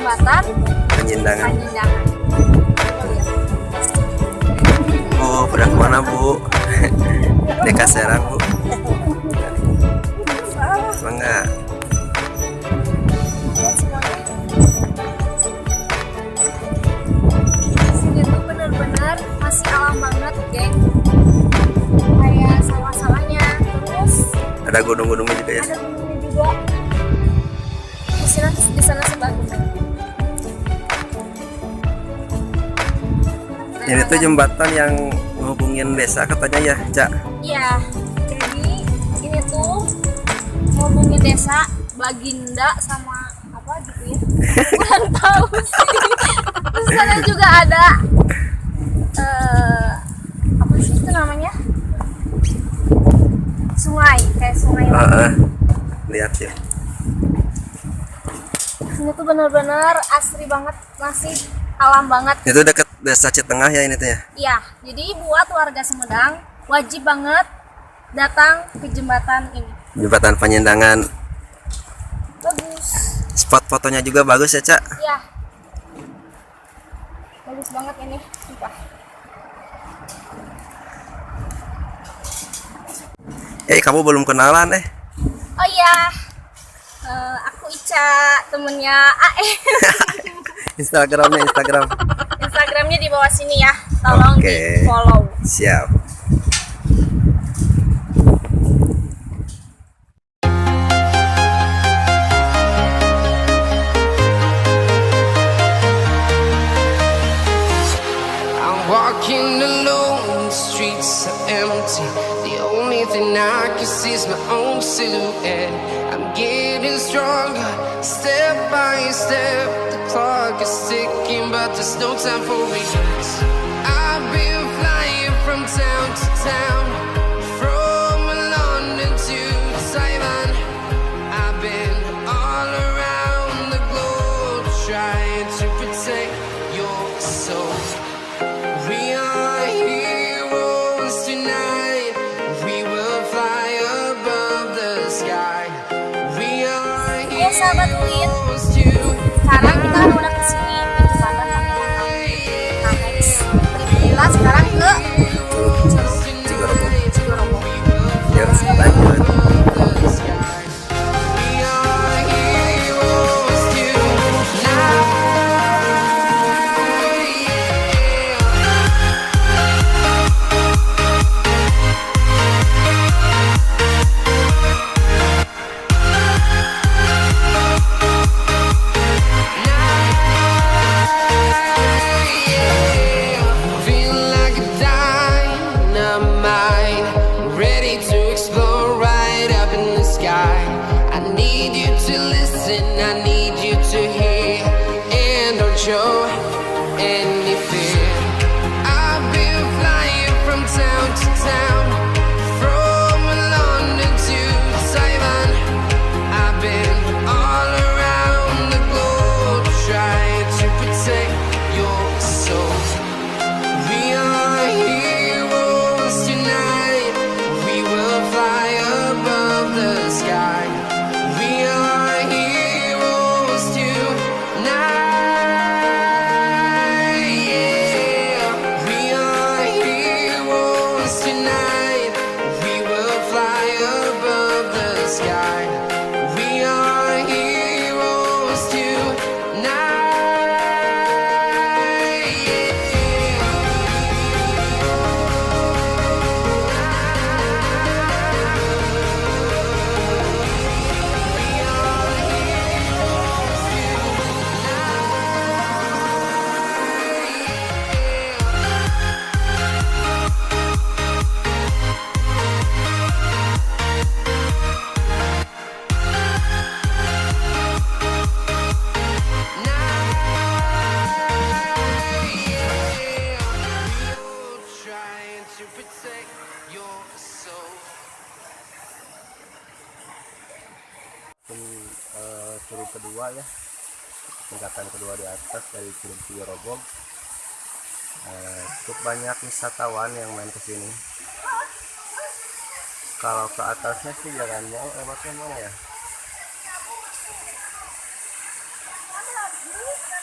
jembatan Penyindangan. Panjendangan. Bu, udah kemana Bu? Dekat Serang Bu. Enggak. Sini tuh bener-bener masih alam banget, geng. Kayak sawah-sawahnya, terus Ada gunung-gunungnya juga ya. ada gunungnya juga. Di sana sebagus. Ini tuh jembatan yang menghubungin desa katanya ya, Cak. Iya, jadi ini tuh ngomongin desa Baginda sama apa gitu ya. Kurang tahu sih. Terus sana juga ada apa sih itu namanya? Sungai, kayak sungai. Lihat ya. Ini tuh benar-benar asri banget, masih alam banget. Itu dekat desa Citengah ya ini tuh ya. Iya, jadi buat warga Sumedang wajib banget datang ke jembatan ini. Jembatan Penyindangan. Bagus. Spot fotonya juga bagus ya, Cak. Iya. Bagus banget ini, sumpah. Kamu belum kenalan Oh iya, aku Ica, temennya AE. Instagramnya. Instagramnya di bawah sini ya, tolong Oke. di follow. Siap. I'm walking alone, the streets are empty. The only thing I can see is my own silhouette. I'm getting stronger, step by step. The clock is ticking, but there's no time for regrets. I've been flying from town to town, from London to Taiwan. I've been all around the globe trying to protect your soul. We are heroes tonight. We will fly above the sky. We are Ayo sahabat Win, heroes tonight. sekarang kita udah kesini ke jembatan Panjendangan. Nah next trip kita sekarang ke Cigorogo. Ya, lanjut. We are heroes tonight. Feel like a dynamite, ready to explode right up in the sky. I need you to listen, I need you to hear, and don't show any fear. I've been flying from town to town, from London to Taiwan. I've been all around the globe trying to protect your soul. We are heroes tonight. We will fly above the sky. We are heroes tonight. Yeah. We are heroes tonight. We will fly above the sky. We are heroes tonight. Trying to protect your soul. Turun kedua ya, tingkatan kedua di atas dari Gunung Cigorogo. Cukup banyak wisatawan yang main ke sini. Kalau ke atasnya sih jalannya lewatnya mana ya? Bisa.